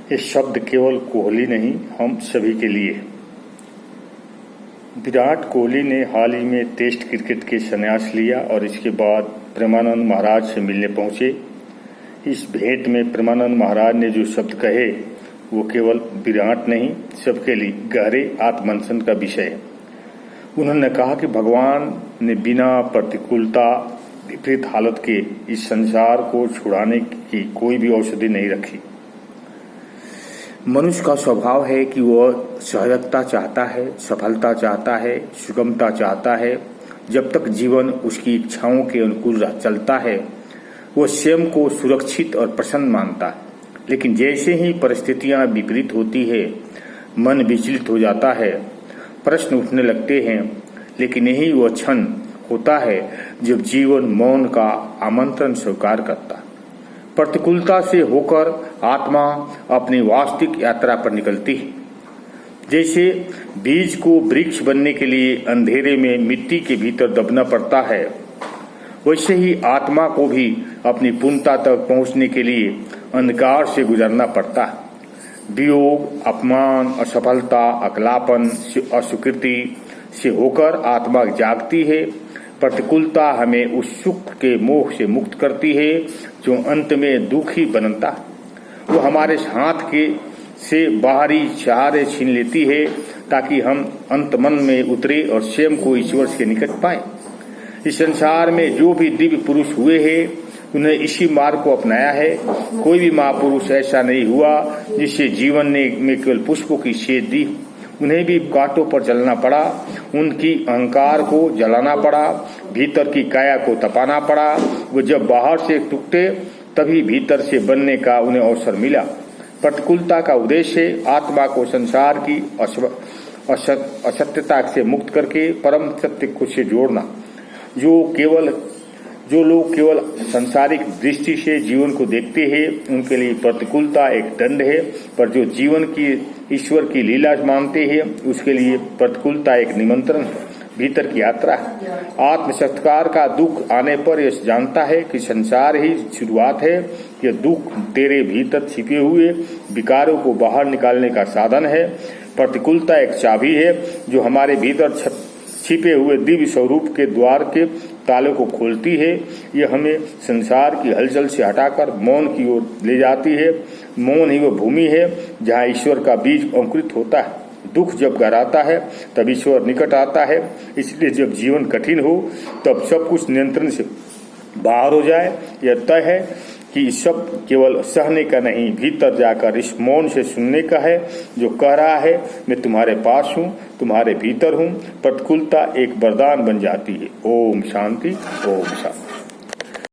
ये शब्द केवल कोहली नहीं, हम सभी के लिए। विराट कोहली ने हाल ही में टेस्ट क्रिकेट के संन्यास लिया और इसके बाद प्रेमानंद महाराज से मिलने पहुंचे। इस भेंट में प्रेमानंद महाराज ने जो शब्द कहे वो केवल विराट नहीं, सबके लिए गहरे आत्ममंथन का विषय है। उन्होंने कहा कि भगवान ने बिना प्रतिकूलता, विपरीत हालत के इस संसार को छुड़ाने की कोई भी औषधि नहीं रखी। मनुष्य का स्वभाव है कि वह सहजता चाहता है, सफलता चाहता है, सुगमता चाहता है। जब तक जीवन उसकी इच्छाओं के अनुकूल चलता है वह स्वयं को सुरक्षित और प्रसन्न मानता है। लेकिन जैसे ही परिस्थितियां विपरीत होती है मन विचलित हो जाता है, प्रश्न उठने लगते हैं। लेकिन यही वह क्षण होता है जब जीवन मौन का आमंत्रण स्वीकार करता है। प्रतिकूलता से होकर आत्मा अपनी वास्तविक यात्रा पर निकलती है। जैसे बीज को वृक्ष बनने के लिए अंधेरे में मिट्टी के भीतर दबना पड़ता है, वैसे ही आत्मा को भी अपनी पूर्णता तक पहुंचने के लिए अंधकार से गुजरना पड़ता है। वियोग, अपमान, असफलता, अकलापन, अस्वीकृति से होकर आत्मा जागती है। प्रतिकूलता हमें उस सुख के मोह से मुक्त करती है जो अंत में दुखी बनता है। वो हमारे हाथ के से बाहरी सहारे छीन लेती है ताकि हम अंत मन में उतरे और स्वयं को ईश्वर के निकट पाए। इस संसार में जो भी दिव्य पुरुष हुए हैं उन्हें इसी मार्ग को अपनाया है। कोई भी महापुरुष ऐसा नहीं हुआ जिससे जीवन ने में केवल पुष्पों की सेध दी। उन्हें भी कांटों पर चलना पड़ा, उनकी अहंकार को जलाना पड़ा, भीतर की काया को तपाना पड़ा। वो जब बाहर से टूटे तभी भीतर से बनने का उन्हें अवसर मिला। प्रतिकूलता का उद्देश्य आत्मा को संसार की असत्यता से मुक्त करके परम सत्य को से जोड़ना। जो लोग केवल सांसारिक दृष्टि से जीवन को देखते हैं उनके लिए प्रतिकूलता एक दंड है, पर जो जीवन की ईश्वर की लीला मानते हैं उसके लिए प्रतिकूलता एक निमंत्रण है, भीतर की यात्रा है। आत्मसत्कार का दुख आने पर यह जानता है कि संसार ही शुरुआत है। यह दुख तेरे भीतर छिपे हुए विकारों को बाहर निकालने का साधन है। प्रतिकूलता एक चाबी है जो हमारे भीतर छिपे हुए दिव्य स्वरूप के द्वार के ताले को खोलती है। यह हमें संसार की हलचल से हटाकर मौन की ओर ले जाती है। मौन ही वह भूमि है जहाँ ईश्वर का बीज अंकुरित होता है। दुख जब गहराता है तब ईश्वर निकट आता है। इसलिए जब जीवन कठिन हो तब सब कुछ नियंत्रण से बाहर हो जाए, यह तय है कि सब केवल सहने का नहीं, भीतर जाकर इस मौन से सुनने का है जो कह रहा है मैं तुम्हारे पास हूँ, तुम्हारे भीतर हूँ। प्रतिकूलता एक वरदान बन जाती है। ओम शांति, ओम शांति।